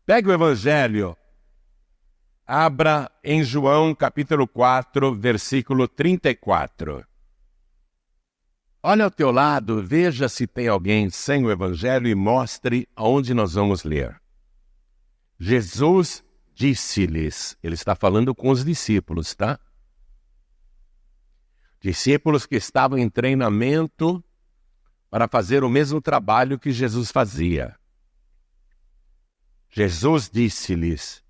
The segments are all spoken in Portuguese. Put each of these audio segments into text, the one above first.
Pega o Evangelho, abra em João capítulo 4, versículo 34. Olha ao teu lado, veja se tem alguém sem o Evangelho e mostre aonde nós vamos ler. Jesus disse-lhes, ele está falando com os discípulos, tá? Discípulos que estavam em treinamento para fazer o mesmo trabalho que Jesus fazia. Jesus disse-lhes,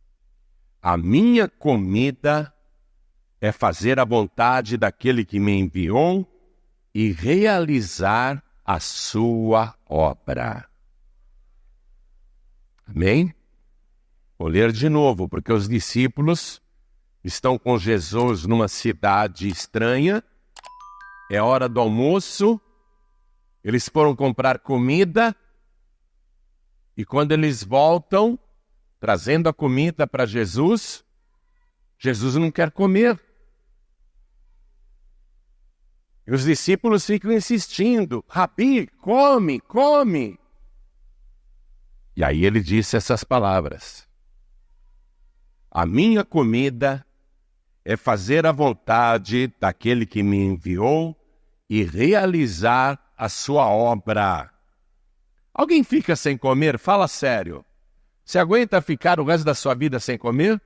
a minha comida é fazer a vontade daquele que me enviou e realizar a sua obra. Amém? Vou ler de novo, porque os discípulos estão com Jesus numa cidade estranha, é hora do almoço, eles foram comprar comida, e quando eles voltam, trazendo a comida para Jesus, Jesus não quer comer. E os discípulos ficam insistindo, Rabi, come, come. E aí ele disse essas palavras. A minha comida é fazer a vontade daquele que me enviou e realizar a sua obra. Alguém fica sem comer? Fala sério. Você aguenta ficar o resto da sua vida sem comer?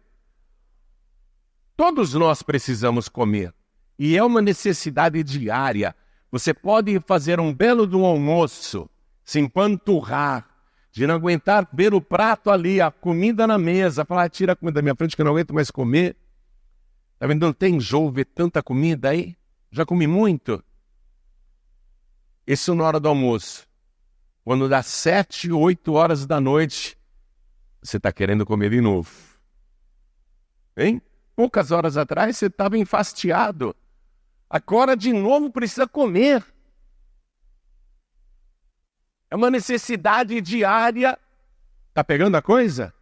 Todos nós precisamos comer. E é uma necessidade diária. Você pode fazer um belo do almoço, se empanturrar, de não aguentar ver o prato ali, a comida na mesa, falar, tira a comida da minha frente que eu não aguento mais comer. Tá vendo? Não tem enjoo ver tanta comida aí? Já comi muito. Isso na hora do almoço. Quando dá 7, 8 horas da noite, você está querendo comer de novo. Hein? Poucas horas atrás você estava enfastiado. Agora de novo precisa comer. É uma necessidade diária. Está pegando a coisa?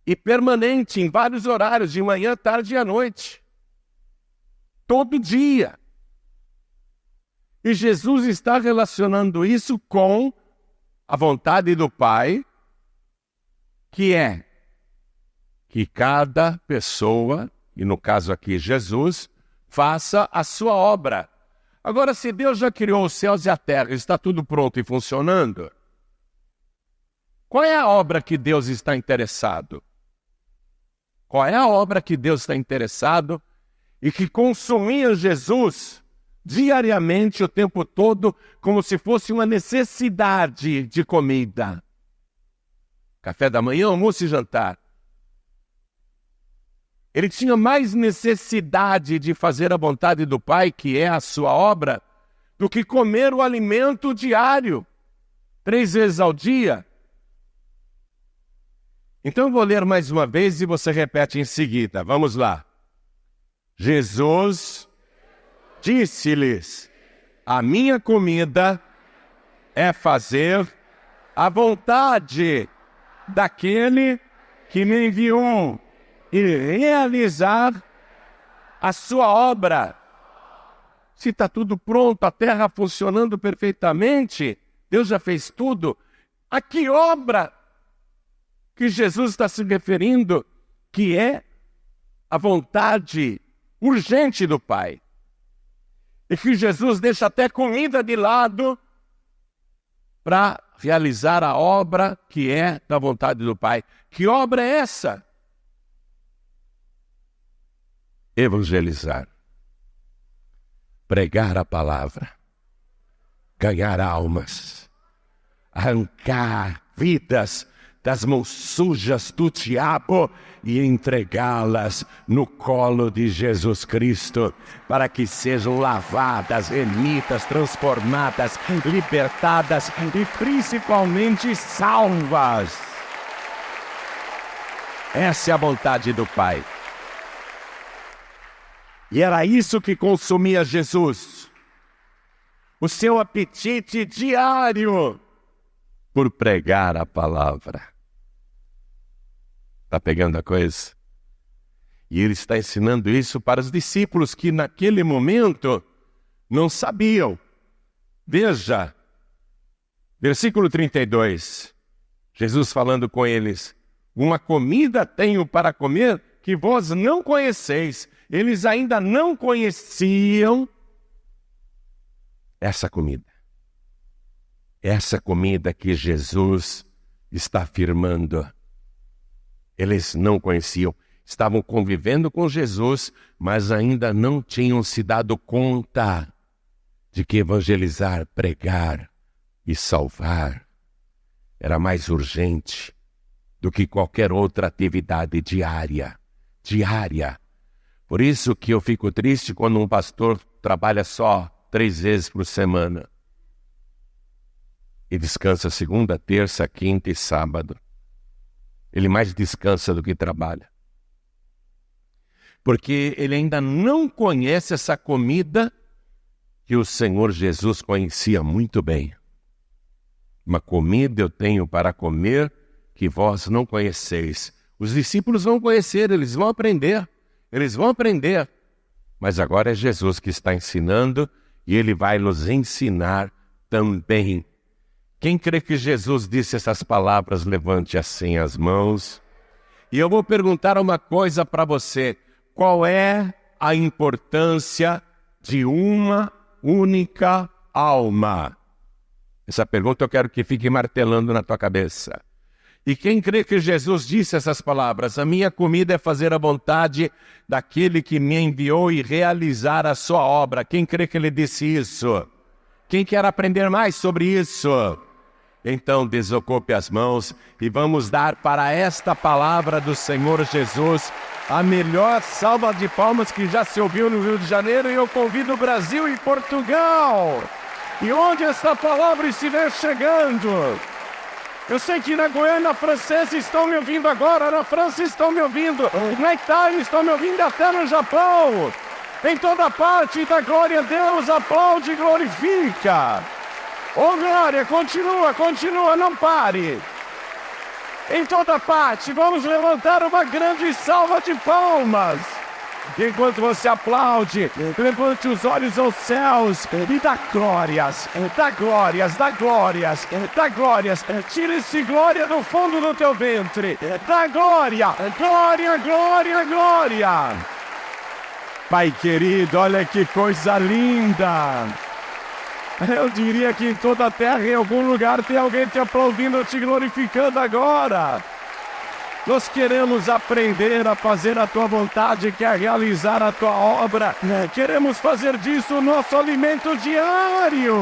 E permanente em vários horários, de manhã, tarde e à noite. Todo dia. E Jesus está relacionando isso com a vontade do Pai, que é que cada pessoa, e no caso aqui Jesus, faça a sua obra. Agora, se Deus já criou os céus e a terra, está tudo pronto e funcionando, qual é a obra que Deus está interessado? Qual é a obra que Deus está interessado e que consumia Jesus diariamente, o tempo todo, como se fosse uma necessidade de comida? Café da manhã, almoço e jantar. Ele tinha mais necessidade de fazer a vontade do Pai, que é a sua obra, do que comer o alimento diário, 3 vezes ao dia. Então eu vou ler mais uma vez e você repete em seguida. Vamos lá. Jesus disse-lhes, a minha comida é fazer a vontade daquele que me enviou e realizar a sua obra. Se está tudo pronto, a terra funcionando perfeitamente, Deus já fez tudo, a que obra que Jesus está se referindo, que é a vontade urgente do Pai? E que Jesus deixa até comida de lado para realizar a obra que é da vontade do Pai. Que obra é essa? Evangelizar, pregar a palavra, ganhar almas, arrancar vidas das mãos sujas do diabo e entregá-las no colo de Jesus Cristo, para que sejam lavadas, remidas, transformadas, libertadas e principalmente salvas. Essa é a vontade do Pai. E era isso que consumia Jesus. O seu apetite diário por pregar a palavra. Está pegando a coisa? E ele está ensinando isso para os discípulos que naquele momento não sabiam. Veja, versículo 32. Jesus falando com eles: uma comida tenho para comer que vós não conheceis. Eles ainda não conheciam essa comida. Essa comida que Jesus está afirmando. Eles não conheciam. Estavam convivendo com Jesus, mas ainda não tinham se dado conta de que evangelizar, pregar e salvar era mais urgente do que qualquer outra atividade diária. Por isso que eu fico triste quando um pastor trabalha só 3 vezes por semana e descansa segunda, terça, quinta e sábado. Ele mais descansa do que trabalha. Porque ele ainda não conhece essa comida que o Senhor Jesus conhecia muito bem. Uma comida eu tenho para comer que vós não conheceis. Os discípulos vão conhecer, eles vão aprender. Mas agora é Jesus que está ensinando e ele vai nos ensinar também. Quem crê que Jesus disse essas palavras, levante assim as mãos. E eu vou perguntar uma coisa para você. Qual é a importância de uma única alma? Essa pergunta eu quero que fique martelando na tua cabeça. E quem crê que Jesus disse essas palavras? A minha comida é fazer a vontade daquele que me enviou e realizar a sua obra. Quem crê que ele disse isso? Quem quer aprender mais sobre isso? Então desocupe as mãos e vamos dar para esta palavra do Senhor Jesus a melhor salva de palmas que já se ouviu no Rio de Janeiro, e eu convido o Brasil e Portugal. E onde essa palavra estiver chegando, eu sei que na Goiânia Francesa estão me ouvindo agora, na França estão me ouvindo, na Itália estão me ouvindo, até no Japão. Em toda parte, da glória a Deus, aplaude e glorifica. Oh glória, continua, não pare. Em toda parte, vamos levantar uma grande salva de palmas. Enquanto você aplaude, levante os olhos aos céus e dá glórias. Tire-se glória do fundo do teu ventre. Dá glória. Pai querido, olha que coisa linda. Eu diria que em toda a terra, em algum lugar, tem alguém te aplaudindo, te glorificando agora. Nós queremos aprender a fazer a tua vontade, que é realizar a tua obra. Queremos fazer disso o nosso alimento diário.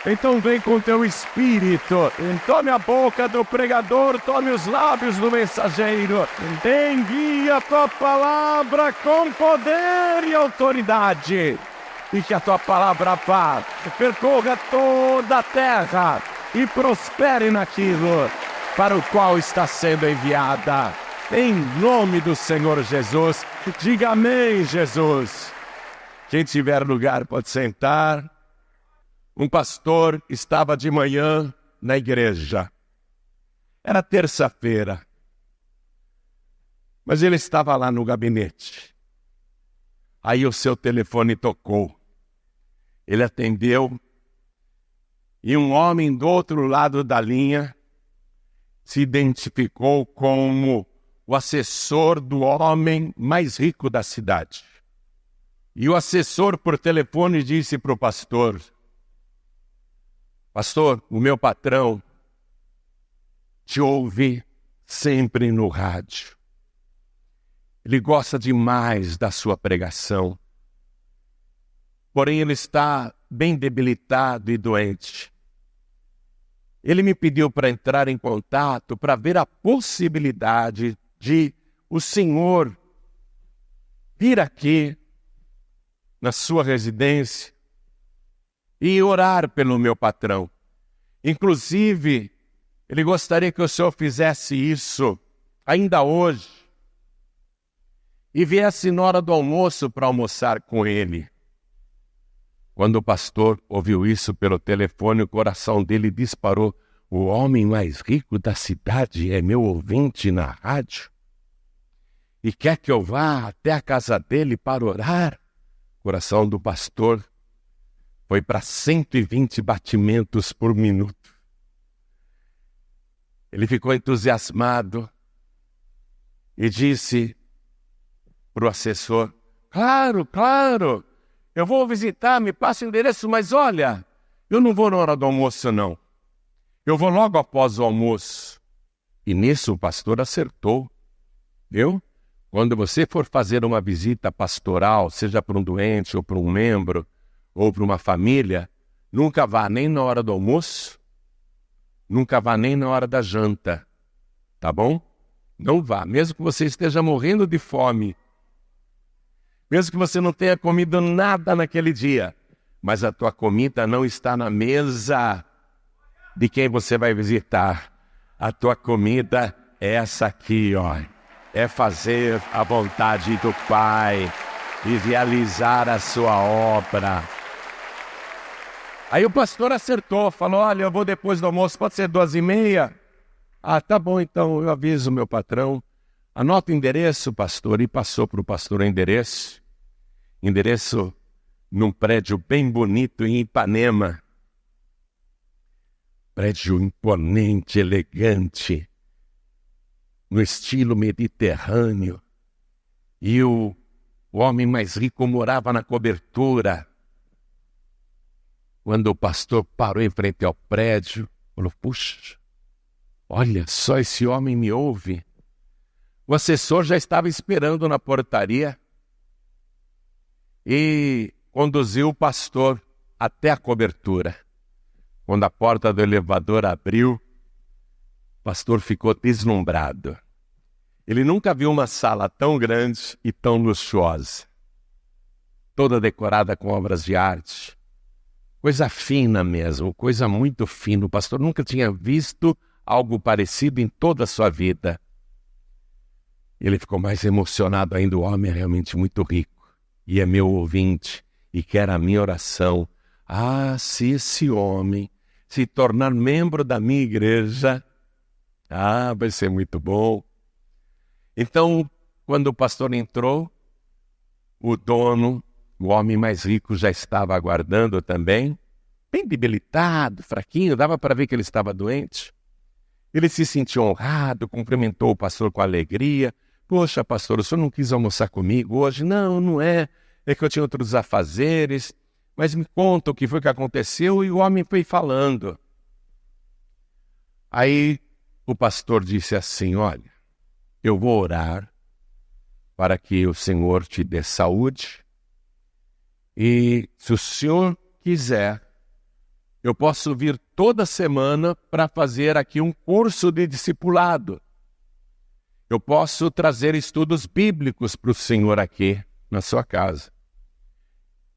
Então vem com teu espírito, tome a boca do pregador, tome os lábios do mensageiro, envia a tua palavra com poder e autoridade. E que a tua palavra vá, percorra toda a terra e prospere naquilo para o qual está sendo enviada. Em nome do Senhor Jesus, diga amém, Jesus. Quem tiver lugar pode sentar. Um pastor estava de manhã na igreja. Era terça-feira. Mas ele estava lá no gabinete. Aí o seu telefone tocou. Ele atendeu e um homem do outro lado da linha se identificou como o assessor do homem mais rico da cidade. E o assessor por telefone disse para o pastor: pastor, o meu patrão te ouve sempre no rádio. Ele gosta demais da sua pregação. Porém, ele está bem debilitado e doente. Ele me pediu para entrar em contato para ver a possibilidade de o senhor vir aqui na sua residência e orar pelo meu patrão. Inclusive, ele gostaria que o senhor fizesse isso ainda hoje e viesse na hora do almoço para almoçar com ele. Quando o pastor ouviu isso pelo telefone, o coração dele disparou. O homem mais rico da cidade é meu ouvinte na rádio? E quer que eu vá até a casa dele para orar? O coração do pastor foi para 120 batimentos por minuto. Ele ficou entusiasmado e disse para o assessor: claro, claro, eu vou visitar, me passa o endereço, mas olha, eu não vou na hora do almoço não. Eu vou logo após o almoço. E nisso o pastor acertou, viu? Quando você for fazer uma visita pastoral, seja para um doente ou para um membro ou para uma família, nunca vá nem na hora do almoço, nunca vá nem na hora da janta, tá bom? Não vá, mesmo que você esteja morrendo de fome, mesmo que você não tenha comido nada naquele dia, mas a tua comida não está na mesa de quem você vai visitar. A tua comida é essa aqui, ó. É fazer a vontade do Pai e realizar a sua obra. Aí o pastor acertou, falou: olha, eu vou depois do almoço, pode ser 2h30? Ah, tá bom, então eu aviso o meu patrão. Anota o endereço, pastor, e passou para o pastor o endereço. Endereço num prédio bem bonito em Ipanema. Prédio imponente, elegante, no estilo mediterrâneo. E o homem mais rico morava na cobertura. Quando o pastor parou em frente ao prédio, falou: puxa, olha só, esse homem me ouve. O assessor já estava esperando na portaria e conduziu o pastor até a cobertura. Quando a porta do elevador abriu, o pastor ficou deslumbrado. Ele nunca viu uma sala tão grande e tão luxuosa, toda decorada com obras de arte. Coisa fina mesmo, coisa muito fina. O pastor nunca tinha visto algo parecido em toda a sua vida. Ele ficou mais emocionado ainda. O homem é realmente muito rico e é meu ouvinte e quer a minha oração. Ah, se esse homem se tornar membro da minha igreja, vai ser muito bom. Então, quando o pastor entrou, o dono, o homem mais rico, já estava aguardando também, bem debilitado, fraquinho, dava para ver que ele estava doente. Ele se sentiu honrado, cumprimentou o pastor com alegria. Poxa, pastor, o senhor não quis almoçar comigo hoje? Não, não é que eu tinha outros afazeres. Mas me conta o que foi que aconteceu. E o homem foi falando. Aí o pastor disse assim: olha, eu vou orar para que o Senhor te dê saúde. E se o senhor quiser, eu posso vir toda semana para fazer aqui um curso de discipulado. Eu posso trazer estudos bíblicos para o senhor aqui na sua casa.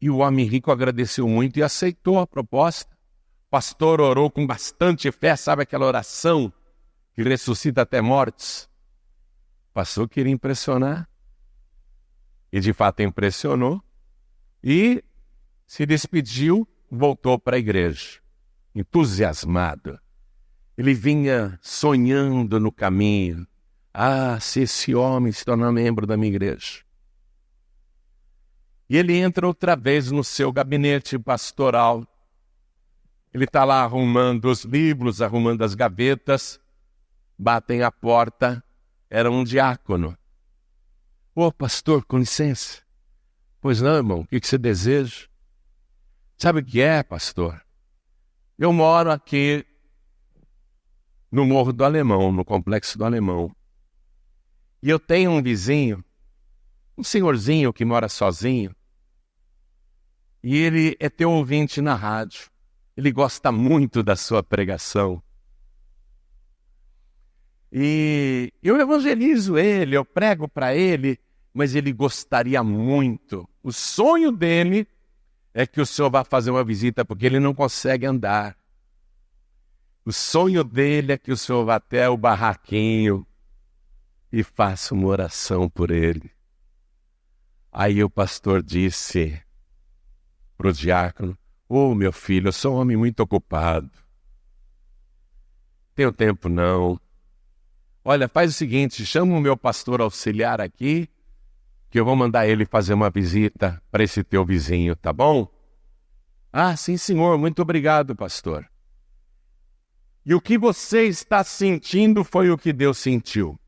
E o homem rico agradeceu muito e aceitou a proposta. O pastor orou com bastante fé, sabe aquela oração que ressuscita até mortes? O pastor queria impressionar. E de fato impressionou. E se despediu, voltou para a igreja, entusiasmado. Ele vinha sonhando no caminho. Ah, se esse homem se tornar membro da minha igreja. E ele entra outra vez no seu gabinete pastoral. Ele está lá arrumando os livros, arrumando as gavetas. Batem a porta. Era um diácono. Ô, pastor, com licença. Pois não, irmão, o que você deseja? Sabe o que é, pastor? Eu moro aqui no Morro do Alemão, no Complexo do Alemão. E eu tenho um vizinho, um senhorzinho que mora sozinho, e ele é teu ouvinte na rádio. Ele gosta muito da sua pregação. E eu evangelizo ele, eu prego para ele, mas ele gostaria muito. O sonho dele é que o senhor vá fazer uma visita, porque ele não consegue andar. O sonho dele é que o senhor vá até o barraquinho e faça uma oração por ele. Aí o pastor disse para o diácono: ô, meu filho, eu sou um homem muito ocupado. Tenho tempo não. Olha, faz o seguinte, chama o meu pastor auxiliar aqui, que eu vou mandar ele fazer uma visita para esse teu vizinho, tá bom? Ah, sim, senhor, muito obrigado, pastor. E o que você está sentindo foi o que Deus sentiu.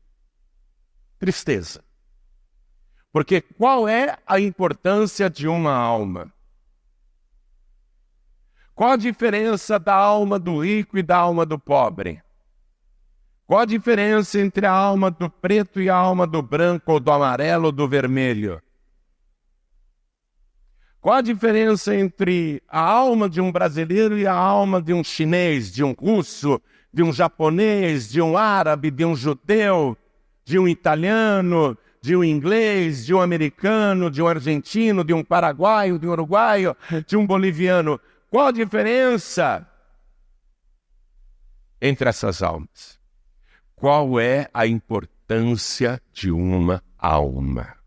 Tristeza. Porque qual é a importância de uma alma? Qual a diferença da alma do rico e da alma do pobre? Qual a diferença entre a alma do preto e a alma do branco, ou do amarelo, ou do vermelho? Qual a diferença entre a alma de um brasileiro e a alma de um chinês, de um russo, de um japonês, de um árabe, de um judeu, de um italiano, de um inglês, de um americano, de um argentino, de um paraguaio, de um uruguaio, de um boliviano? Qual a diferença entre essas almas? Qual é a importância de uma alma?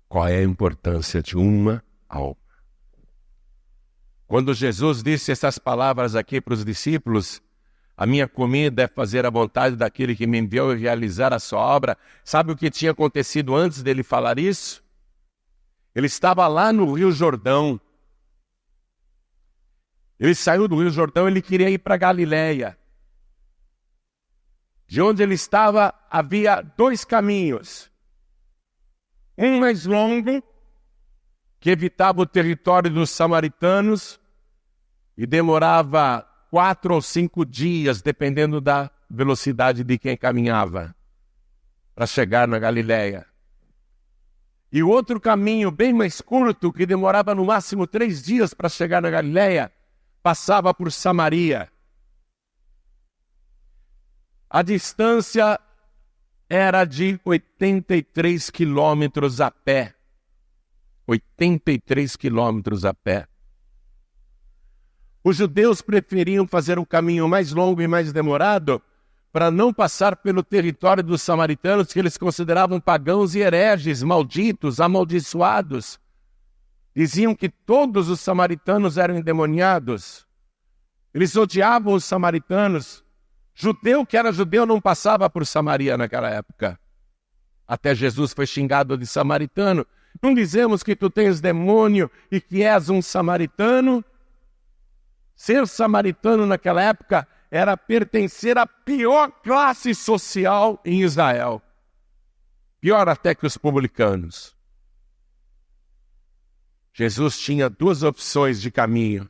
Qual é a importância de uma alma? Quando Jesus disse essas palavras aqui para os discípulos, a minha comida é fazer a vontade daquele que me enviou e realizar a sua obra. Sabe o que tinha acontecido antes dele falar isso? Ele estava lá no Rio Jordão. Ele saiu do Rio Jordão, ele queria ir para Galileia. De onde ele estava, havia 2 caminhos. Um mais longo, que evitava o território dos samaritanos e demorava 4 ou 5 dias, dependendo da velocidade de quem caminhava, para chegar na Galileia. E o outro caminho, bem mais curto, que demorava no máximo 3 dias para chegar na Galileia, passava por Samaria. A distância era de 83 quilômetros a pé. 83 quilômetros a pé. Os judeus preferiam fazer um caminho mais longo e mais demorado para não passar pelo território dos samaritanos, que eles consideravam pagãos e hereges, malditos, amaldiçoados. Diziam que todos os samaritanos eram endemoniados. Eles odiavam os samaritanos. Judeu que era judeu não passava por Samaria naquela época. Até Jesus foi xingado de samaritano. Não dizemos que tu tens demônio e que és um samaritano? Ser samaritano naquela época era pertencer à pior classe social em Israel. Pior até que os publicanos. Jesus tinha 2 opções de caminho.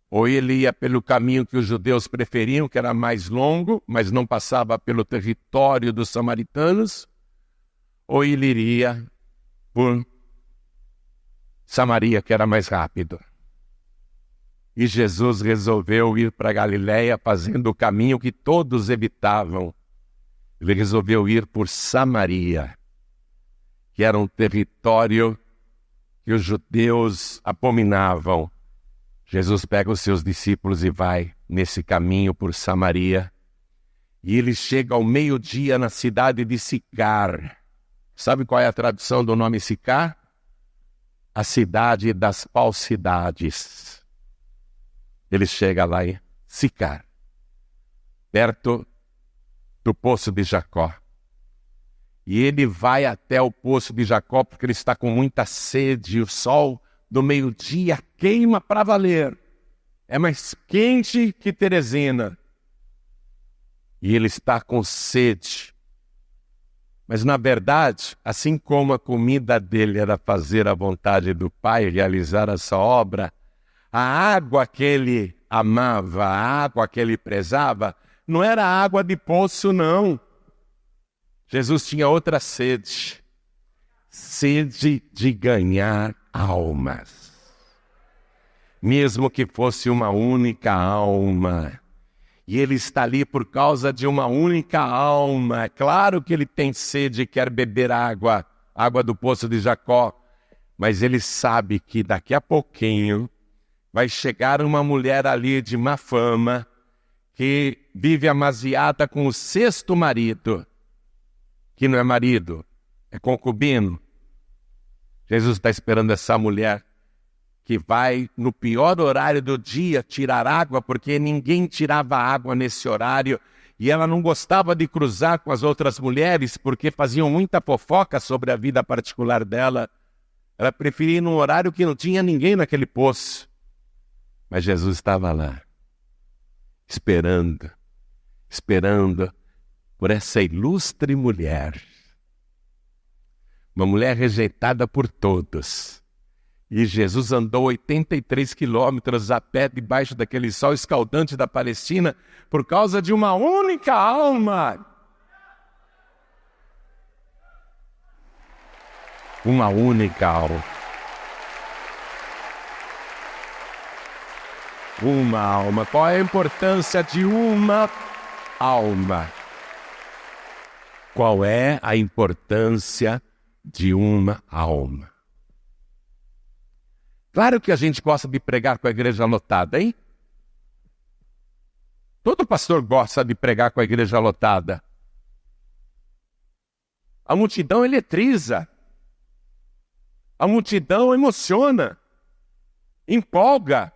Ou ele ia pelo caminho que os judeus preferiam, que era mais longo, mas não passava pelo território dos samaritanos, ou ele iria por Samaria, que era mais rápido. E Jesus resolveu ir para Galileia fazendo o caminho que todos evitavam. Ele resolveu ir por Samaria, que era um território que os judeus abominavam. Jesus pega os seus discípulos e vai nesse caminho por Samaria. E ele chega ao meio-dia na cidade de Sicar. Sabe qual é a tradução do nome Sicar? A cidade das falsidades. Ele chega lá em Sicar, perto do poço de Jacó. E ele vai até o poço de Jacó porque ele está com muita sede. O sol do meio-dia queima para valer. É mais quente que Teresina. E ele está com sede. Mas na verdade, assim como a comida dele era fazer a vontade do Pai, realizar essa obra, a água que ele amava, a água que ele prezava, não era água de poço, não. Jesus tinha outra sede. Sede de ganhar almas. Mesmo que fosse uma única alma. E ele está ali por causa de uma única alma. É claro que ele tem sede e quer beber água do poço de Jacó. Mas ele sabe que daqui a pouquinho vai chegar uma mulher ali de má fama, que vive amaziada com o 6º marido, que não é marido, é concubino. Jesus está esperando essa mulher que vai, no pior horário do dia, tirar água, porque ninguém tirava água nesse horário, e ela não gostava de cruzar com as outras mulheres, porque faziam muita fofoca sobre a vida particular dela. Ela preferia ir num horário que não tinha ninguém naquele poço. Mas Jesus estava lá. esperando por essa ilustre mulher. Uma mulher rejeitada por todos. E Jesus andou 83 quilômetros a pé debaixo daquele sol escaldante da Palestina por causa de uma única alma. Uma única alma. Uma alma. Qual é a importância de uma alma? Qual é a importância de uma alma? Claro que a gente gosta de pregar com a igreja lotada, hein? Todo pastor gosta de pregar com a igreja lotada. A multidão eletriza. A multidão emociona. Empolga.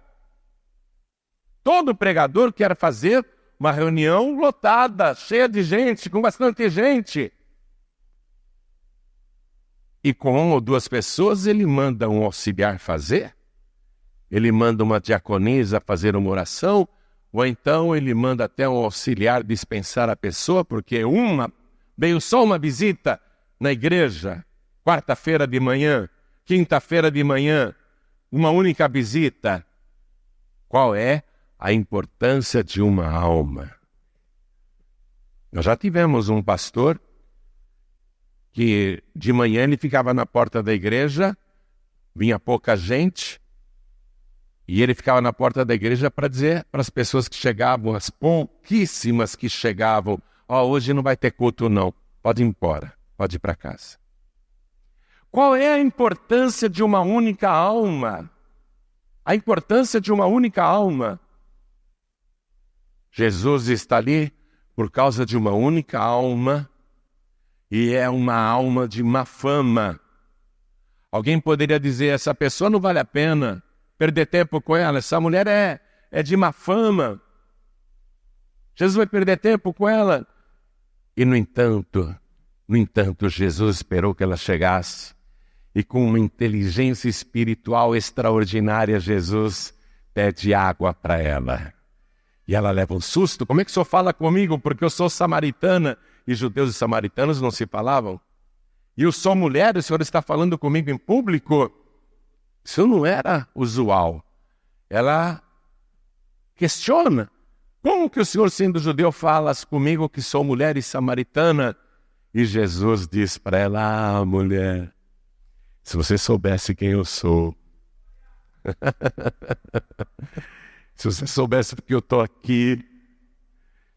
Todo pregador quer fazer uma reunião lotada, cheia de gente, com bastante gente. E com uma ou duas pessoas ele manda um auxiliar fazer. Ele manda uma diaconisa fazer uma oração. Ou então ele manda até um auxiliar dispensar a pessoa, porque veio só uma visita na igreja. Quarta-feira de manhã, quinta-feira de manhã, uma única visita. Qual é a importância de uma alma? Nós já tivemos um pastor que de manhã ele ficava na porta da igreja, vinha pouca gente, e ele ficava na porta da igreja para dizer para as pessoas que chegavam, as pouquíssimas que chegavam, hoje não vai ter culto não, pode ir embora, pode ir para casa. Qual é a importância de uma única alma? A importância de uma única alma. Jesus está ali por causa de uma única alma, e é uma alma de má fama. Alguém poderia dizer, essa pessoa não vale a pena perder tempo com ela, essa mulher é de má fama. Jesus vai perder tempo com ela. E no entanto, Jesus esperou que ela chegasse, e com uma inteligência espiritual extraordinária, Jesus pede água para ela. E ela leva um susto. Como é que o senhor fala comigo? Porque eu sou samaritana. E judeus e samaritanos não se falavam. E eu sou mulher, o senhor está falando comigo em público? Isso não era usual. Ela questiona. Como que o senhor, sendo judeu, fala comigo que sou mulher e samaritana? E Jesus diz para ela, mulher, se você soubesse quem eu sou, se você soubesse porque eu estou aqui,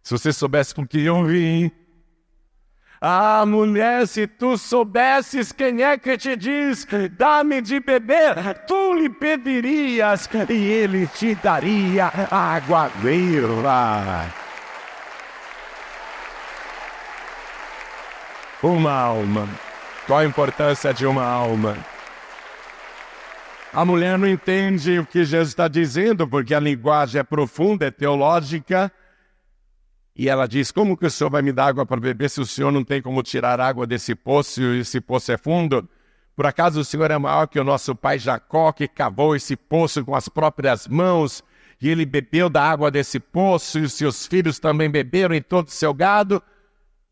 se você soubesse com que eu vim, mulher, se tu soubesses quem é que te diz, dá-me de beber, tu lhe pedirias e ele te daria água viva. Uma alma. Qual a importância de uma alma? A mulher não entende o que Jesus está dizendo, porque a linguagem é profunda, é teológica. E ela diz, como que o senhor vai me dar água para beber se o senhor não tem como tirar água desse poço e esse poço é fundo? Por acaso o senhor é maior que o nosso pai Jacó, que cavou esse poço com as próprias mãos, e ele bebeu da água desse poço, e os seus filhos também beberam, e todo o seu gado?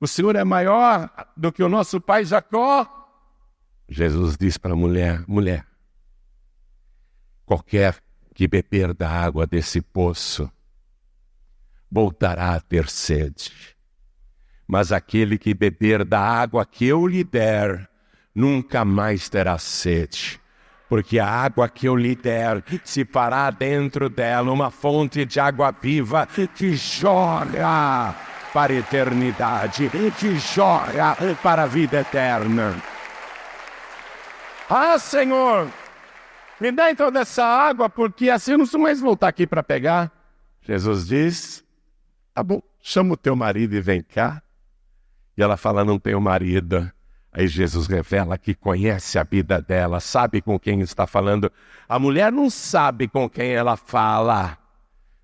O senhor é maior do que o nosso pai Jacó? Jesus diz para a mulher, mulher, qualquer que beber da água desse poço voltará a ter sede. Mas aquele que beber da água que eu lhe der, nunca mais terá sede. Porque a água que eu lhe der, se fará dentro dela uma fonte de água viva que jorra para a eternidade, que jorra para a vida eterna. Senhor, me dá então dessa água, porque assim eu não sou mais voltar aqui para pegar. Jesus diz, tá bom, chama o teu marido e vem cá. E ela fala, não tenho marido. Aí Jesus revela que conhece a vida dela, sabe com quem está falando. A mulher não sabe com quem ela fala,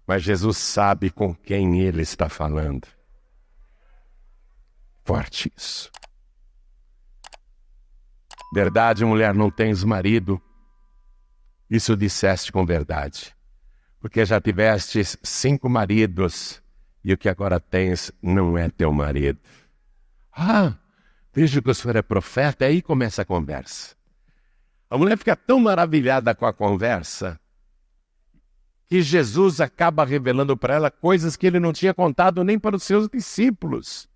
mas Jesus sabe com quem ele está falando. Forte isso. Verdade, mulher, não tens marido. Isso disseste com verdade. porque já tiveste 5 maridos e o que agora tens não é teu marido. Ah, vejo que o senhor é profeta, aí começa a conversa. A mulher fica tão maravilhada com a conversa que Jesus acaba revelando para ela coisas que ele não tinha contado nem para os seus discípulos.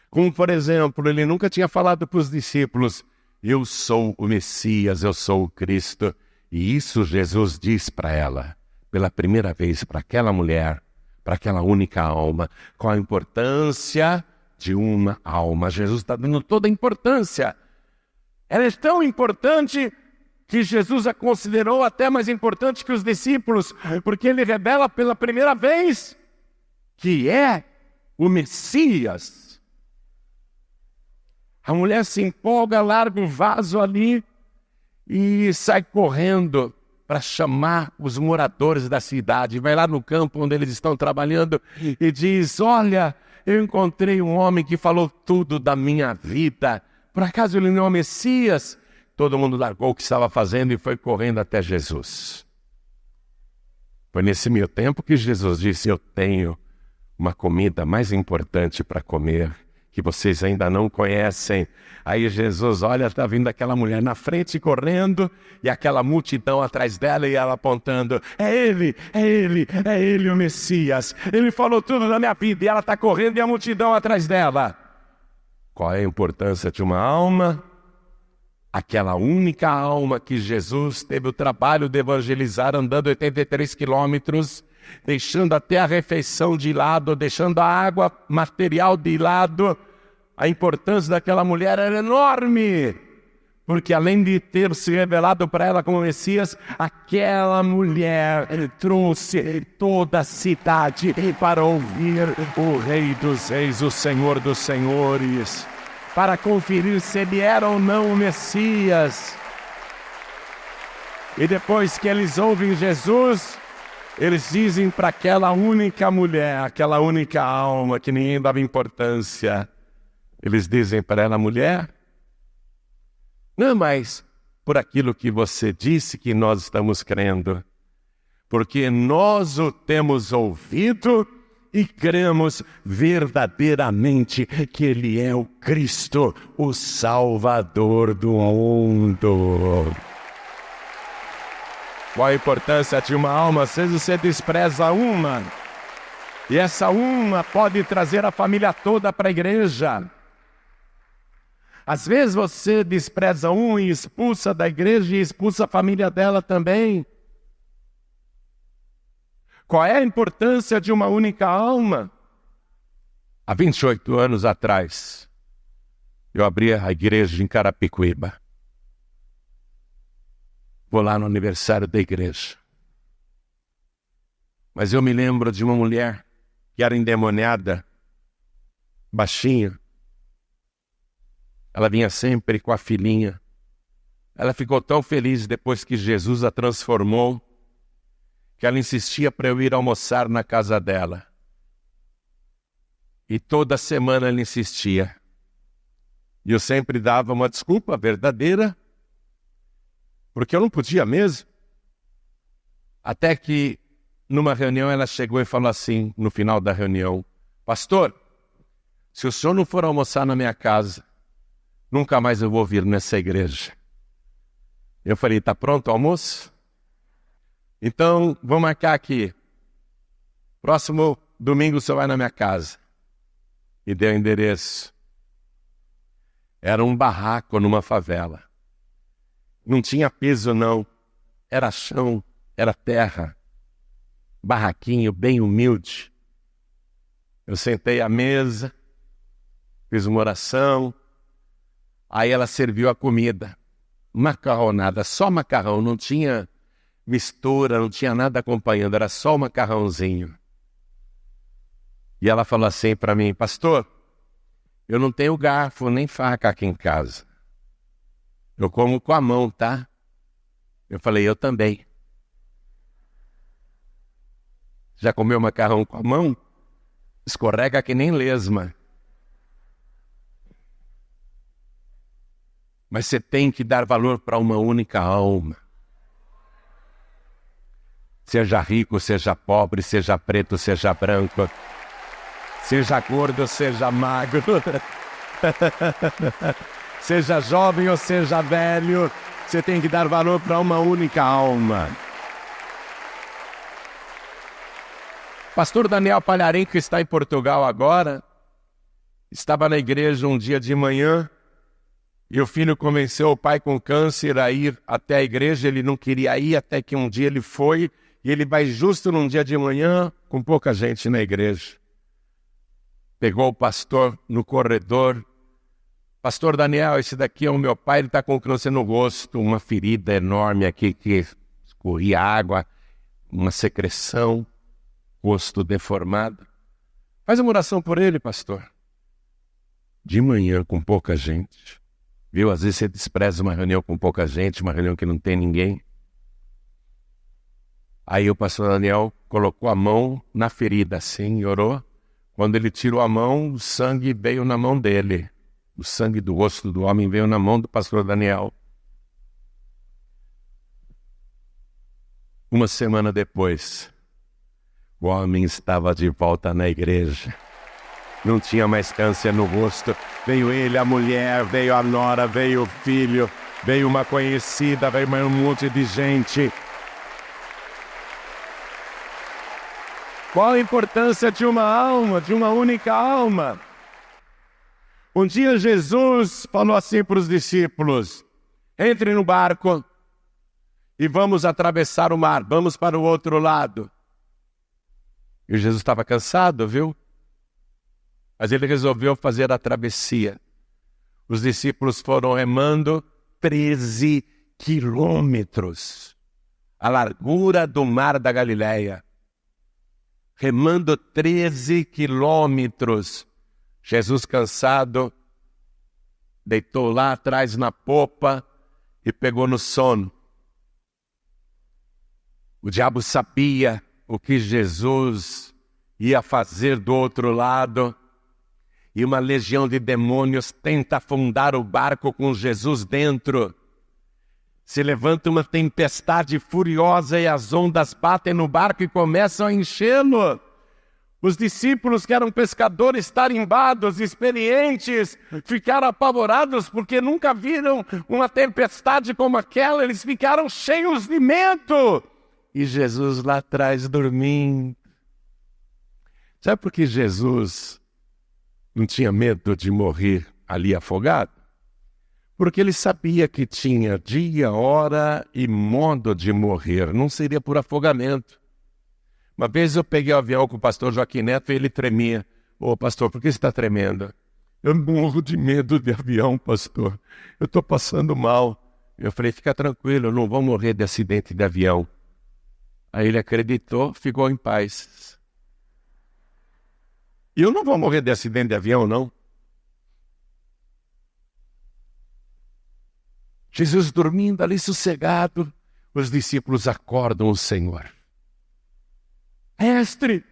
Como, por exemplo, ele nunca tinha falado para os discípulos: eu sou o Messias, eu sou o Cristo. E isso Jesus diz para ela, pela primeira vez, para aquela mulher, para aquela única alma. Qual a importância de uma alma? Jesus está dando toda a importância. Ela é tão importante que Jesus a considerou até mais importante que os discípulos, porque ele revela pela primeira vez que é o Messias. A mulher se empolga, larga o vaso ali e sai correndo para chamar os moradores da cidade. Vai lá no campo onde eles estão trabalhando e diz: olha, eu encontrei um homem que falou tudo da minha vida. Por acaso ele não é o Messias? Todo mundo largou o que estava fazendo e foi correndo até Jesus. Foi nesse meio tempo que Jesus disse: eu tenho uma comida mais importante para comer, que vocês ainda não conhecem. Aí Jesus olha, está vindo aquela mulher na frente correndo e aquela multidão atrás dela e ela apontando: é ele o Messias. Ele falou tudo da minha vida e ela está correndo e a multidão atrás dela. Qual é a importância de uma alma? Aquela única alma que Jesus teve o trabalho de evangelizar andando 83 quilômetros, deixando até a refeição de lado, deixando a água material de lado. A importância daquela mulher era enorme, porque além de ter se revelado para ela como Messias, aquela mulher trouxe toda a cidade para ouvir o Rei dos Reis, o Senhor dos Senhores, para conferir se ele era ou não o Messias. E depois que eles ouvem Jesus, eles dizem para aquela única mulher, aquela única alma que ninguém dava importância, eles dizem para ela: mulher, não é mais por aquilo que você disse que nós estamos crendo, porque nós o temos ouvido e cremos verdadeiramente que ele é o Cristo, o Salvador do mundo. Qual a importância de uma alma? Se você despreza uma, e essa uma pode trazer a família toda para a igreja. Às vezes você despreza um e expulsa da igreja e expulsa a família dela também. Qual é a importância de uma única alma? Há 28 anos atrás, eu abri a igreja em Carapicuíba. Vou lá no aniversário da igreja. Mas eu me lembro de uma mulher que era endemoniada, baixinha. Ela vinha sempre com a filhinha. Ela ficou tão feliz depois que Jesus a transformou, que ela insistia para eu ir almoçar na casa dela. E toda semana ela insistia. E eu sempre dava uma desculpa verdadeira, porque eu não podia mesmo. Até que, numa reunião, ela chegou e falou assim, no final da reunião: pastor, se o senhor não for almoçar na minha casa, nunca mais eu vou vir nessa igreja. Eu falei: tá pronto o almoço? Então, vou marcar aqui. Próximo domingo o senhor vai na minha casa. E deu o endereço. Era um barraco numa favela. Não tinha piso não. Era chão, era terra. Barraquinho bem humilde. Eu sentei à mesa, fiz uma oração. Aí ela serviu a comida. Macarronada, só macarrão, não tinha mistura, não tinha nada acompanhando, era só o macarrãozinho. E ela falou assim para mim: pastor, eu não tenho garfo nem faca aqui em casa. Eu como com a mão, tá? Eu falei: eu também. Já comeu macarrão com a mão? Escorrega que nem lesma. Mas você tem que dar valor para uma única alma. Seja rico, seja pobre, seja preto, seja branco, seja gordo, seja magro, seja jovem ou seja velho, você tem que dar valor para uma única alma. Pastor Daniel Palharim, que está em Portugal agora, estava na igreja um dia de manhã e o filho convenceu o pai com câncer a ir até a igreja. Ele não queria ir, até que um dia ele foi, e ele vai justo num dia de manhã com pouca gente na igreja. Pegou o pastor no corredor. Pastor Daniel, esse daqui é o meu pai, ele está com câncer no rosto, uma ferida enorme aqui que escorria água, uma secreção, rosto deformado. Faz uma oração por ele, pastor. De manhã, com pouca gente. Viu? Às vezes você despreza uma reunião com pouca gente, uma reunião que não tem ninguém. Aí o pastor Daniel colocou a mão na ferida assim e orou. Quando ele tirou a mão, o sangue veio na mão dele. O sangue do rosto do homem veio na mão do pastor Daniel. Uma semana depois, o homem estava de volta na igreja. Não tinha mais câncer no rosto. Veio ele, a mulher, veio a nora, veio o filho, veio uma conhecida, veio um monte de gente. Qual a importância de uma alma, de uma única alma? Um dia Jesus falou assim para os discípulos: entrem no barco e vamos atravessar o mar, vamos para o outro lado. E Jesus estava cansado, viu? Mas ele resolveu fazer a travessia. Os discípulos foram remando 13 quilômetros, a largura do mar da Galileia. Remando 13 quilômetros. Jesus, cansado, deitou lá atrás na popa e pegou no sono. O diabo sabia o que Jesus ia fazer do outro lado, e uma legião de demônios tenta afundar o barco com Jesus dentro. Se levanta uma tempestade furiosa e as ondas batem no barco e começam a enchê-lo. Os discípulos, que eram pescadores tarimbados, experientes, ficaram apavorados porque nunca viram uma tempestade como aquela. Eles ficaram cheios de medo. E Jesus lá atrás dormindo. Sabe por que Jesus não tinha medo de morrer ali afogado? Porque ele sabia que tinha dia, hora e modo de morrer. Não seria por afogamento. Uma vez eu peguei o avião com o pastor Joaquim Neto e ele tremia. Ô, pastor, por que você está tremendo? Eu morro de medo de avião, pastor. Eu estou passando mal. Eu falei, fica tranquilo, eu não vou morrer de acidente de avião. Aí ele acreditou, ficou em paz. E eu não vou morrer de acidente de avião, não. Jesus dormindo ali sossegado, os discípulos acordam o Senhor. Mestre,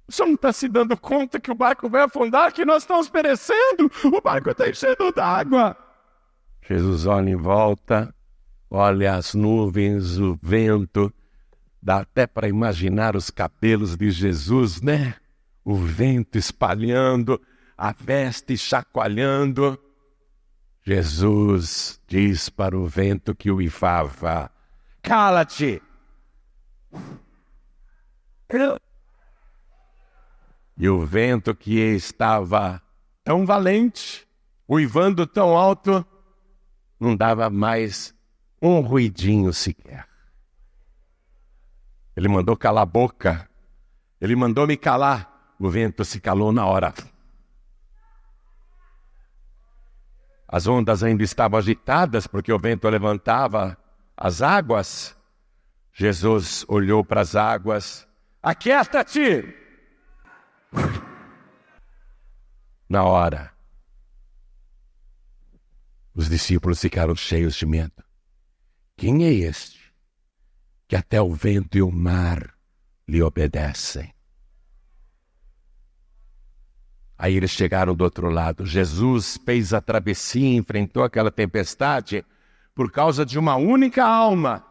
o senhor não está se dando conta que o barco vai afundar, que nós estamos perecendo? O barco está enchendo d'água. Jesus olha em volta, olha as nuvens, o vento. Dá até para imaginar os cabelos de Jesus, né? O vento espalhando, a veste chacoalhando. Jesus diz para o vento que o uivava: cala-te! E o vento, que estava tão valente, uivando tão alto, não dava mais um ruidinho sequer. Ele mandou calar a boca. Ele mandou me calar. O vento se calou na hora. As ondas ainda estavam agitadas, porque o vento levantava as águas. Jesus olhou para as águas. Aquieta-te! Na hora, os discípulos ficaram cheios de medo. Quem é este que até o vento e o mar lhe obedecem? Aí eles chegaram do outro lado. Jesus fez a travessia, enfrentou aquela tempestade por causa de uma única alma.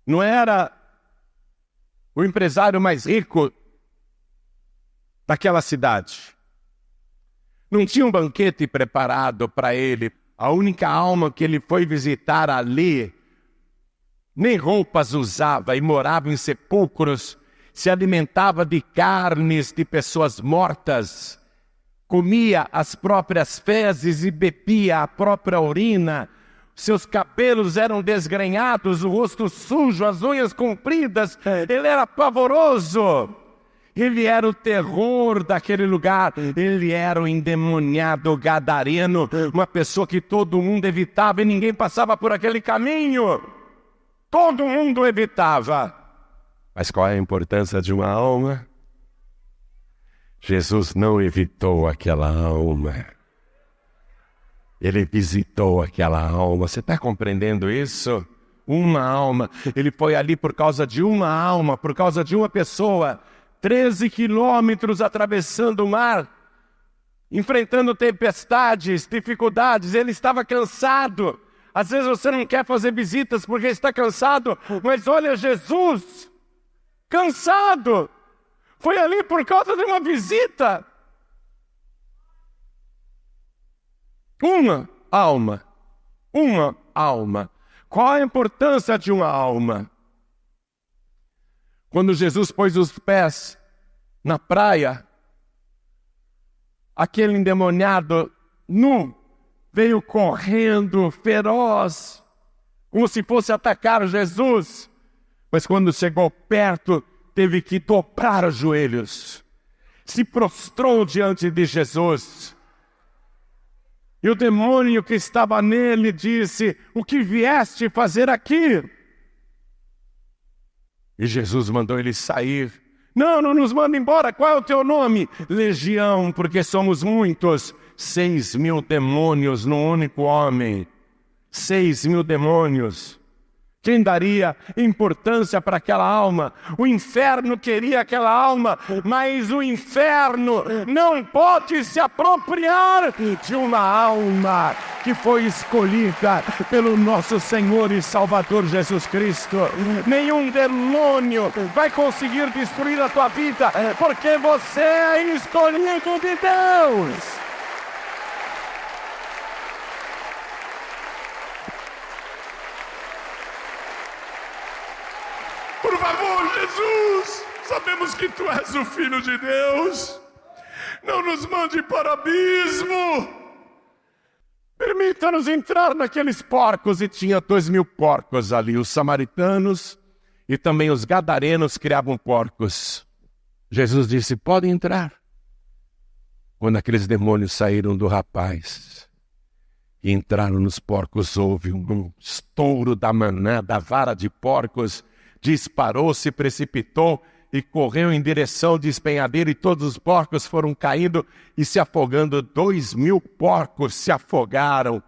Não era o empresário mais rico daquela cidade. Não tinha um banquete preparado para ele. A única alma que ele foi visitar ali, nem roupas usava e morava em sepulcros, se alimentava de carnes de pessoas mortas, comia as próprias fezes e bebia a própria urina. Seus cabelos eram desgrenhados, o rosto sujo, as unhas compridas. Ele era pavoroso. Ele era o terror daquele lugar. Ele era o endemoniado gadareno, uma pessoa que todo mundo evitava e ninguém passava por aquele caminho. Todo mundo evitava. Mas qual é a importância de uma alma? Jesus não evitou aquela alma. Ele visitou aquela alma. Você está compreendendo isso? Uma alma. Ele foi ali por causa de uma alma, por causa de uma pessoa. 13 quilômetros atravessando o mar, enfrentando tempestades, dificuldades. Ele estava cansado. Às vezes você não quer fazer visitas porque está cansado, mas olha Jesus, cansado. Foi ali por causa de uma visita. Uma alma. Uma alma. Qual a importância de uma alma? Quando Jesus pôs os pés na praia, aquele endemoniado nu veio correndo, feroz, como se fosse atacar Jesus. Mas quando chegou perto, teve que dobrar os joelhos, se prostrou diante de Jesus. E o demônio que estava nele disse: o que vieste fazer aqui? E Jesus mandou ele sair. Não nos manda embora. Qual é o teu nome? Legião, porque somos muitos. 6.000 demônios num único homem. 6.000 demônios. Quem daria importância para aquela alma? O inferno queria aquela alma, mas o inferno não pode se apropriar de uma alma que foi escolhida pelo nosso Senhor e Salvador Jesus Cristo. Nenhum demônio vai conseguir destruir a tua vida, porque você é escolhido de Deus. Por favor, Jesus, sabemos que Tu és o Filho de Deus. Não nos mande para o abismo. Permita-nos entrar naqueles porcos. E tinha 2.000 porcos ali. Os samaritanos e também os gadarenos criavam porcos. Jesus disse: podem entrar. Quando aqueles demônios saíram do rapaz e entraram nos porcos, houve um estouro da manada, a vara de porcos disparou, se precipitou e correu em direção de despenhadeiro, e todos os porcos foram caindo e se afogando. 2.000 porcos se afogaram.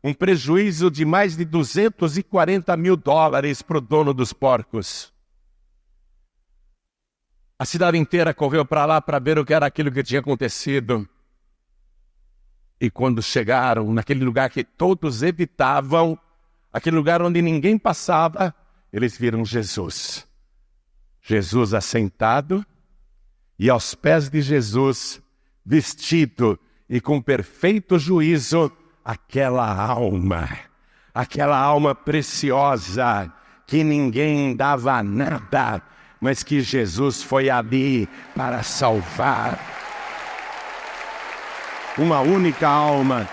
Um prejuízo de mais de $240 mil para o dono dos porcos. A cidade inteira correu para lá para ver o que era aquilo que tinha acontecido. E quando chegaram naquele lugar que todos evitavam, aquele lugar onde ninguém passava, eles viram Jesus. Jesus assentado, e aos pés de Jesus, vestido e com perfeito juízo, aquela alma preciosa, que ninguém dava nada, mas que Jesus foi ali para salvar. Uma única alma.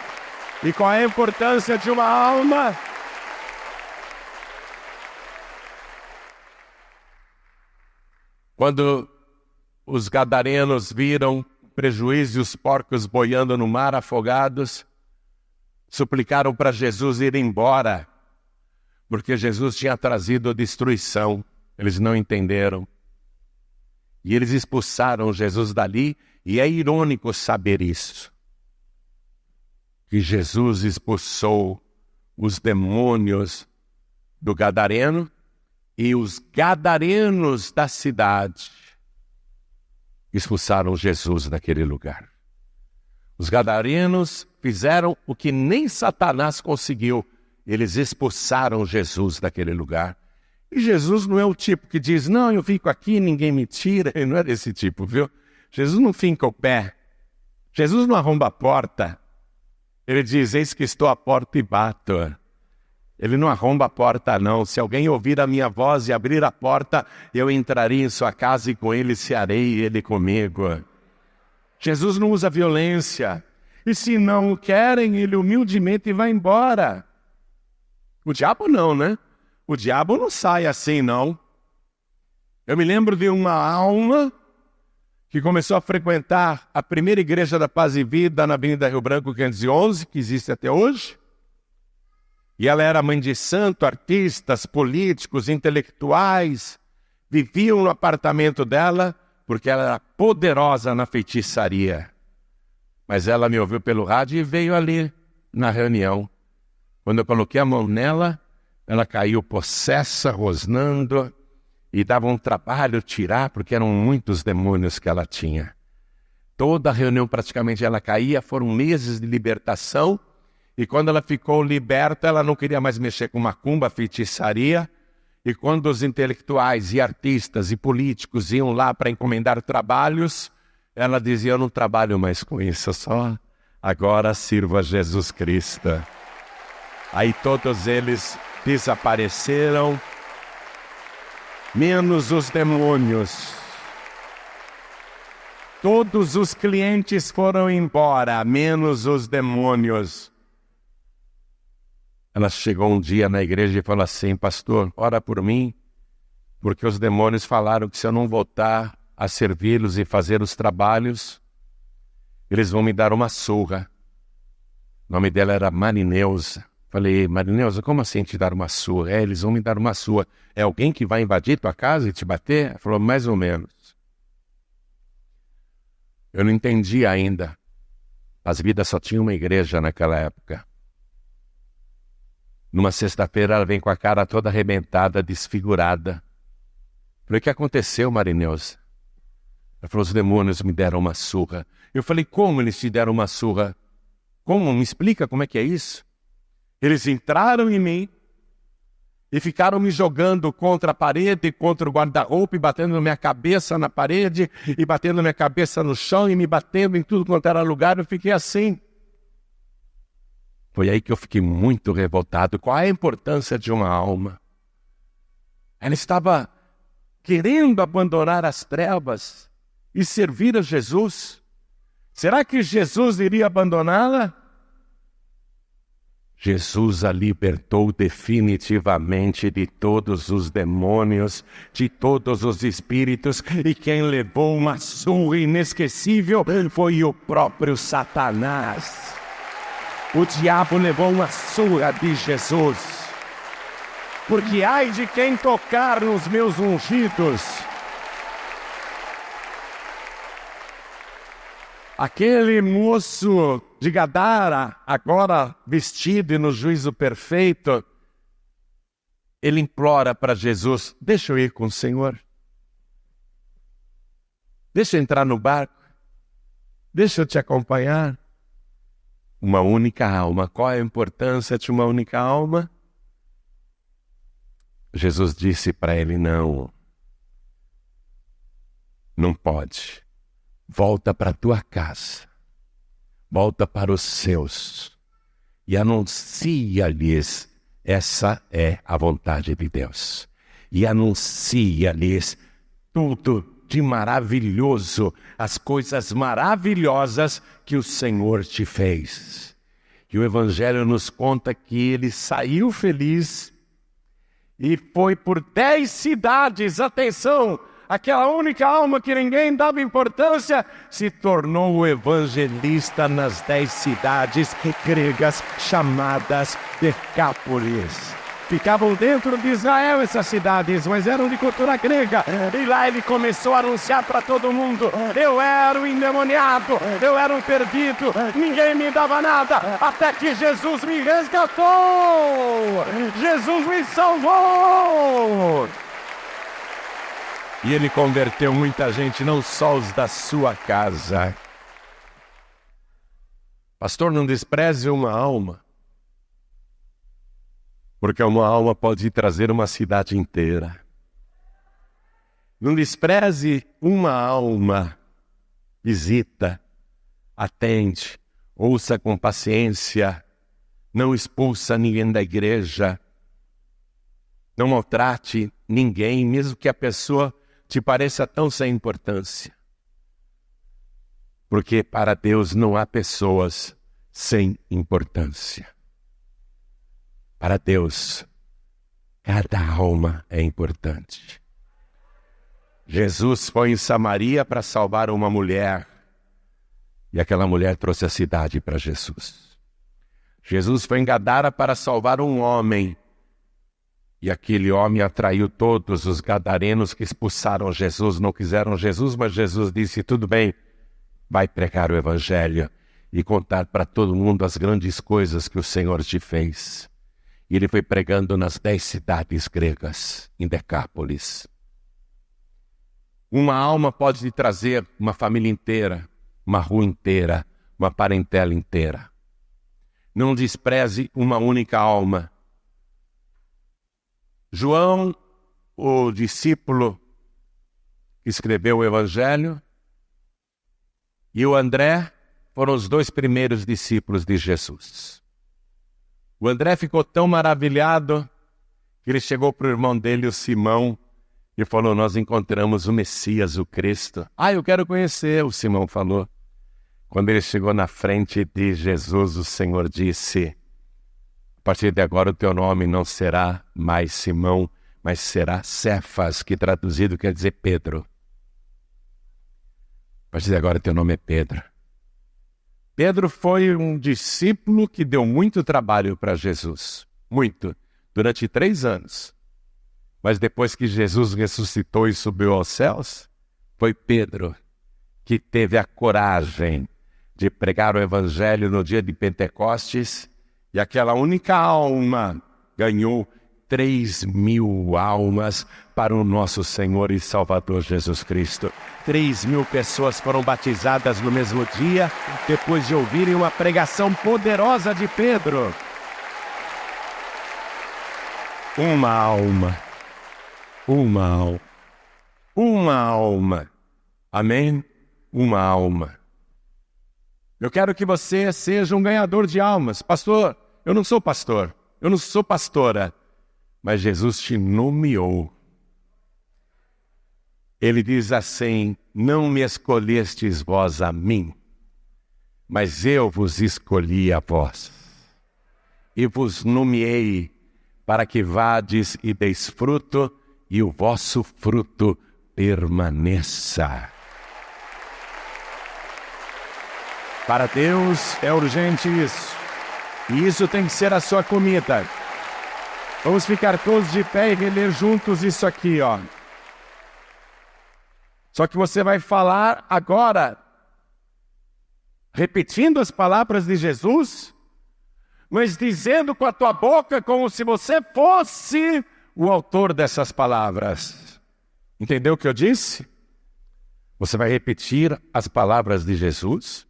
E qual é a importância de uma alma? Quando os gadarenos viram prejuízo e os porcos boiando no mar afogados, suplicaram para Jesus ir embora, porque Jesus tinha trazido destruição. Eles não entenderam. E eles expulsaram Jesus dali, e é irônico saber isso. Que Jesus expulsou os demônios do gadareno, e os gadarenos da cidade expulsaram Jesus daquele lugar. Os gadarenos fizeram o que nem Satanás conseguiu. Eles expulsaram Jesus daquele lugar. E Jesus não é o tipo que diz, não, eu fico aqui, ninguém me tira. Ele não é desse tipo, viu? Jesus não finca o pé. Jesus não arromba a porta. Ele diz, eis que estou à porta e bato. Ele não arromba a porta, não. Se alguém ouvir a minha voz e abrir a porta, eu entrarei em sua casa e com ele cearei e ele comigo. Jesus não usa violência. E se não o querem, ele humildemente vai embora. O diabo não, né? O diabo não sai assim, não. Eu me lembro de uma alma que começou a frequentar a primeira igreja da Paz e Vida na Avenida Rio Branco 511, que existe até hoje. E ela era mãe de santo, artistas, políticos, intelectuais. Viviam no apartamento dela porque ela era poderosa na feitiçaria. Mas ela me ouviu pelo rádio e veio ali na reunião. Quando eu coloquei a mão nela, ela caiu possessa, rosnando, e dava um trabalho tirar, porque eram muitos demônios que ela tinha. Toda a reunião praticamente ela caía, foram meses de libertação, e quando ela ficou liberta, ela não queria mais mexer com macumba, feitiçaria, e quando os intelectuais e artistas e políticos iam lá para encomendar trabalhos, ela dizia, eu não trabalho mais com isso, só agora sirvo a Jesus Cristo. Aí todos eles desapareceram, menos os demônios. Todos os clientes foram embora, menos os demônios. Ela chegou um dia na igreja e falou assim, pastor, ora por mim, porque os demônios falaram que se eu não voltar a servi-los e fazer os trabalhos, eles vão me dar uma surra. O nome dela era Marineusa. Falei, Marineusa, como assim te dar uma surra? Eles vão me dar uma surra. É alguém que vai invadir tua casa e te bater? Ela falou, mais ou menos. Eu não entendi ainda. As vidas só tinham uma igreja naquela época. Numa sexta-feira ela vem com a cara toda arrebentada, desfigurada. Falei, o que aconteceu, Marineusa? Ela falou, os demônios me deram uma surra. Eu falei, como eles te deram uma surra? Como? Me explica como é que é isso? Eles entraram em mim e ficaram me jogando contra a parede, contra o guarda-roupa, e batendo na minha cabeça na parede, e batendo na minha cabeça no chão, e me batendo em tudo quanto era lugar. Eu fiquei assim. Foi aí que eu fiquei muito revoltado. Qual é a importância de uma alma? Ela estava querendo abandonar as trevas e servir a Jesus. Será que Jesus iria abandoná-la? Jesus a libertou definitivamente de todos os demônios, de todos os espíritos, e quem levou uma surra inesquecível foi o próprio Satanás. O diabo levou uma surra de Jesus. Porque ai de quem tocar nos meus ungidos. Aquele moço de Gadara, agora vestido e no juízo perfeito, ele implora para Jesus, deixa eu ir com o Senhor. Deixa eu entrar no barco. Deixa eu te acompanhar. Uma única alma. Qual é a importância de uma única alma? Jesus disse para ele, não pode. Volta para a tua casa, volta para os seus e anuncia-lhes, essa é a vontade de Deus. E anuncia-lhes tudo de maravilhoso, as coisas maravilhosas que o Senhor te fez. E o Evangelho nos conta que ele saiu feliz e foi por 10 cidades, atenção, aquela única alma que ninguém dava importância, se tornou o evangelista nas 10 cidades gregas chamadas Decápolis. Ficavam dentro de Israel essas cidades, mas eram de cultura grega. E lá ele começou a anunciar para todo mundo, eu era um endemoniado, eu era um perdido, ninguém me dava nada, até que Jesus me resgatou, Jesus me salvou. E ele converteu muita gente, não só os da sua casa. Pastor, não despreze uma alma. Porque uma alma pode trazer uma cidade inteira. Não despreze uma alma. Visita, atende, ouça com paciência, não expulsa ninguém da igreja, não maltrate ninguém, mesmo que a pessoa te pareça tão sem importância. Porque para Deus não há pessoas sem importância. Para Deus, cada alma é importante. Jesus foi em Samaria para salvar uma mulher, e aquela mulher trouxe a cidade para Jesus. Jesus foi em Gadara para salvar um homem, e aquele homem atraiu todos os gadarenos que expulsaram Jesus, não quiseram Jesus, mas Jesus disse, tudo bem, vai pregar o evangelho e contar para todo mundo as grandes coisas que o Senhor te fez. E ele foi pregando nas 10 cidades gregas, em Decápolis. Uma alma pode lhe trazer uma família inteira, uma rua inteira, uma parentela inteira. Não despreze uma única alma. João, o discípulo que escreveu o Evangelho, e o André foram os 2 primeiros discípulos de Jesus. O André ficou tão maravilhado que ele chegou para o irmão dele, o Simão, e falou, nós encontramos o Messias, o Cristo. Eu quero conhecer, o Simão falou. Quando ele chegou na frente de Jesus, o Senhor disse, a partir de agora o teu nome não será mais Simão, mas será Cefas, que traduzido quer dizer Pedro. A partir de agora o teu nome é Pedro. Pedro foi um discípulo que deu muito trabalho para Jesus. Muito. Durante 3 anos. Mas depois que Jesus ressuscitou e subiu aos céus, foi Pedro que teve a coragem de pregar o evangelho no dia de Pentecostes, e aquela única alma ganhou 3.000 almas para o nosso Senhor e Salvador Jesus Cristo. 3.000 pessoas foram batizadas no mesmo dia, depois de ouvirem uma pregação poderosa de Pedro. Uma alma. Uma alma. Uma alma. Amém? Uma alma. Eu quero que você seja um ganhador de almas. Pastor, eu não sou pastor. Eu não sou pastora. Mas Jesus te nomeou. Ele diz assim, não me escolhestes vós a mim, mas eu vos escolhi a vós. E vos nomeei para que vades e deis fruto, e o vosso fruto permaneça. Para Deus é urgente isso. E isso tem que ser a sua comida. Vamos ficar todos de pé e reler juntos isso aqui, ó. Só que você vai falar agora, repetindo as palavras de Jesus, mas dizendo com a tua boca como se você fosse o autor dessas palavras. Entendeu o que eu disse? Você vai repetir as palavras de Jesus,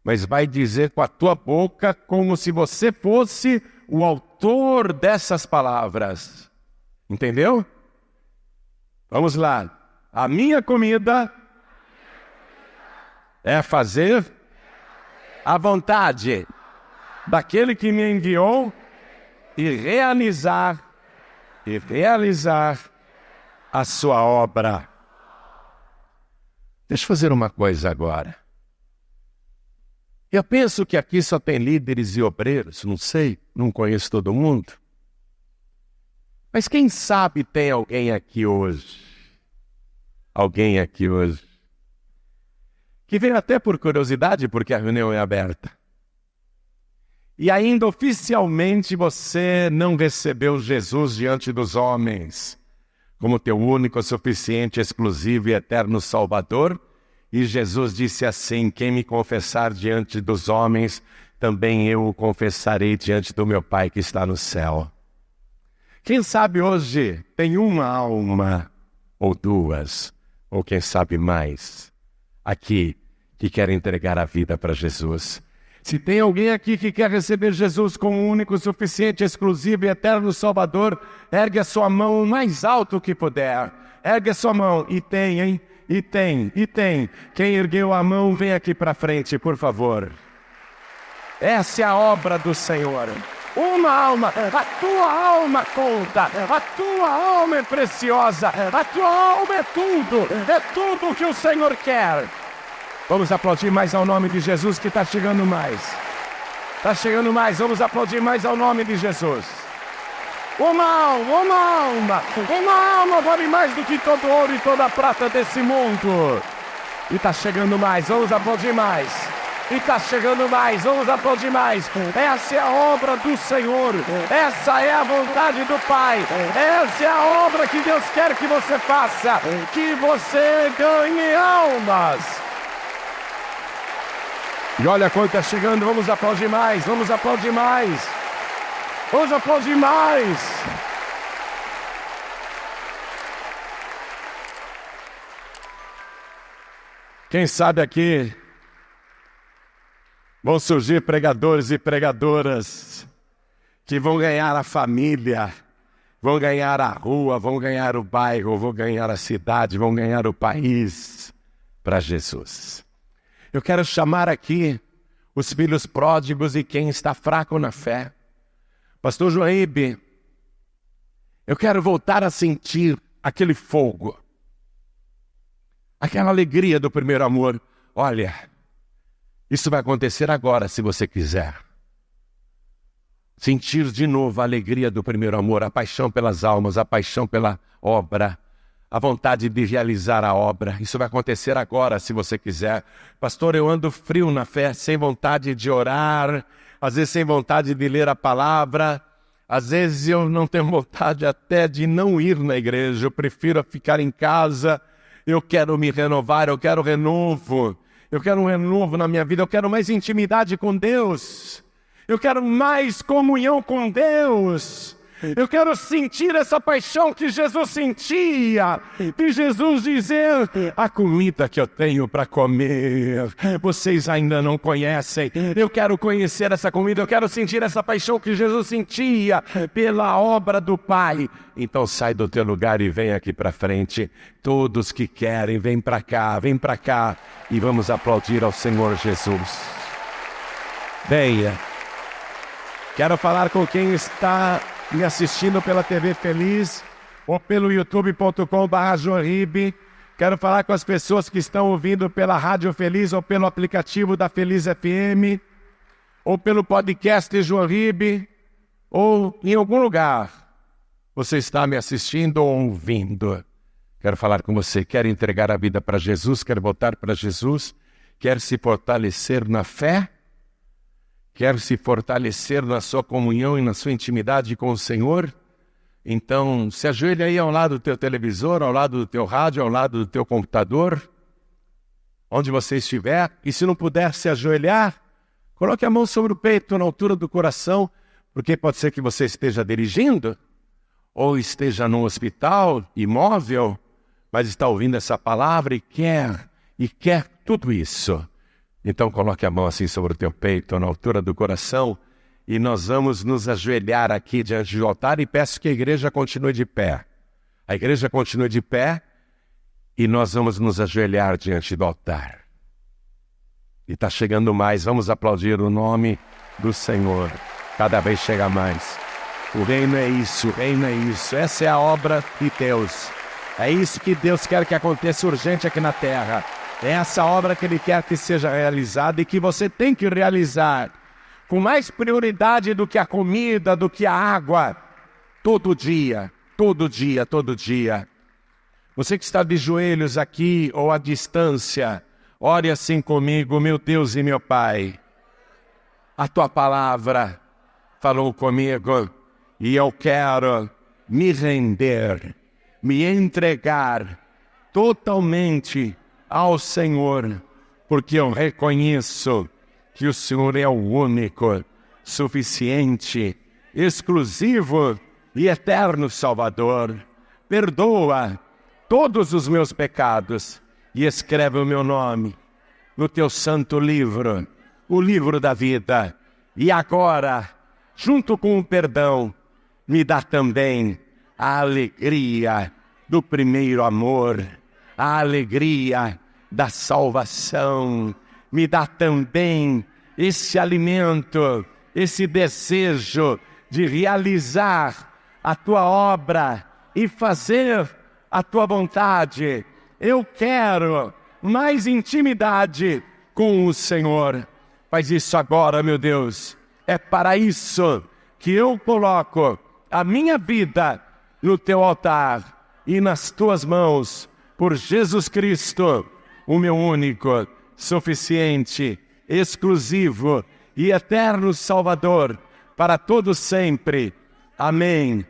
mas vai dizer com a tua boca como se você fosse o autor dessas palavras. Entendeu? Vamos lá. A minha comida é fazer a vontade daquele que me enviou e realizar a sua obra. Deixa eu fazer uma coisa agora. Eu penso que aqui só tem líderes e obreiros, não sei, não conheço todo mundo. Mas quem sabe tem alguém aqui hoje, que veio até por curiosidade, porque a reunião é aberta. E ainda oficialmente você não recebeu Jesus diante dos homens, como teu único, suficiente, exclusivo e eterno Salvador. E Jesus disse assim, quem me confessar diante dos homens, também eu o confessarei diante do meu Pai que está no céu. Quem sabe hoje tem uma alma, ou 2, ou quem sabe mais, aqui, que quer entregar a vida para Jesus. Se tem alguém aqui que quer receber Jesus como único, suficiente, exclusivo e eterno Salvador, ergue a sua mão o mais alto que puder. Ergue a sua mão. E tem, hein? E tem. Quem ergueu a mão, vem aqui para frente, por favor. Essa é a obra do Senhor. Uma alma, a tua alma conta, a tua alma é preciosa, a tua alma é tudo que o Senhor quer. Vamos aplaudir mais ao nome de Jesus, que está chegando mais. Está chegando mais, vamos aplaudir mais ao nome de Jesus. Uma alma vale mais do que todo ouro e toda a prata desse mundo. E está chegando mais, vamos aplaudir mais. E está chegando mais, vamos aplaudir mais. Essa é a obra do Senhor, essa é a vontade do Pai, essa é a obra que Deus quer que você faça, que você ganhe almas. E olha quanto está chegando, vamos aplaudir mais, vamos aplaudir mais. Vamos aplaudir mais. Quem sabe aqui vão surgir pregadores e pregadoras que vão ganhar a família, vão ganhar a rua, vão ganhar o bairro, vão ganhar a cidade, vão ganhar o país para Jesus. Eu quero chamar aqui os filhos pródigos e quem está fraco na fé. Pastor Joaíbe, eu quero voltar a sentir aquele fogo, aquela alegria do primeiro amor. Olha, isso vai acontecer agora, se você quiser. Sentir de novo a alegria do primeiro amor, a paixão pelas almas, a paixão pela obra, a vontade de realizar a obra. Isso vai acontecer agora, se você quiser. Pastor, eu ando frio na fé, sem vontade de orar, às vezes sem vontade de ler a palavra, às vezes eu não tenho vontade até de não ir na igreja, eu prefiro ficar em casa, eu quero me renovar, eu quero renovo. Eu quero um renovo na minha vida, eu quero mais intimidade com Deus. Eu quero mais comunhão com Deus. Eu quero sentir essa paixão que Jesus sentia. De Jesus dizer, a comida que eu tenho para comer, vocês ainda não conhecem. Eu quero conhecer essa comida, eu quero sentir essa paixão que Jesus sentia pela obra do Pai. Então sai do teu lugar e vem aqui para frente. Todos que querem, vem para cá e vamos aplaudir ao Senhor Jesus. Venha. Quero falar com quem está me assistindo pela TV Feliz ou pelo youtube.com/Joaíbe. Quero falar com as pessoas que estão ouvindo pela Rádio Feliz ou pelo aplicativo da Feliz FM ou pelo podcast Joaíbe ou em algum lugar. Você está me assistindo ou ouvindo? Quero falar com você. Quer entregar a vida para Jesus? Quer voltar para Jesus? Quer se fortalecer na fé? Quer se fortalecer na sua comunhão e na sua intimidade com o Senhor? Então, se ajoelhe aí ao lado do teu televisor, ao lado do teu rádio, ao lado do teu computador, onde você estiver. E se não puder se ajoelhar, coloque a mão sobre o peito, na altura do coração, porque pode ser que você esteja dirigindo, ou esteja num hospital, imóvel, mas está ouvindo essa palavra e quer tudo isso. Então coloque a mão assim sobre o teu peito, na altura do coração, e nós vamos nos ajoelhar aqui diante do altar e peço que a igreja continue de pé. A igreja continue de pé e nós vamos nos ajoelhar diante do altar. E está chegando mais, vamos aplaudir o nome do Senhor. Cada vez chega mais. O reino é isso, essa é a obra de Deus. É isso que Deus quer que aconteça urgente aqui na terra. É essa obra que Ele quer que seja realizada e que você tem que realizar com mais prioridade do que a comida, do que a água, todo dia. Você que está de joelhos aqui ou à distância, ore assim comigo: meu Deus e meu Pai, a Tua palavra falou comigo e eu quero me render, me entregar totalmente ao Senhor, porque eu reconheço que o Senhor é o único, suficiente, exclusivo e eterno Salvador. Perdoa todos os meus pecados e escreve o meu nome no Teu santo livro, o livro da vida. E agora, junto com o perdão, me dá também a alegria do primeiro amor, a alegria da salvação. Me dá também esse alimento, esse desejo de realizar a tua obra e fazer a tua vontade. Eu quero mais intimidade com o Senhor. Faz isso agora, meu Deus. É para isso que eu coloco a minha vida no teu altar e nas tuas mãos, por Jesus Cristo, o meu único, suficiente, exclusivo e eterno Salvador, para todo sempre. Amém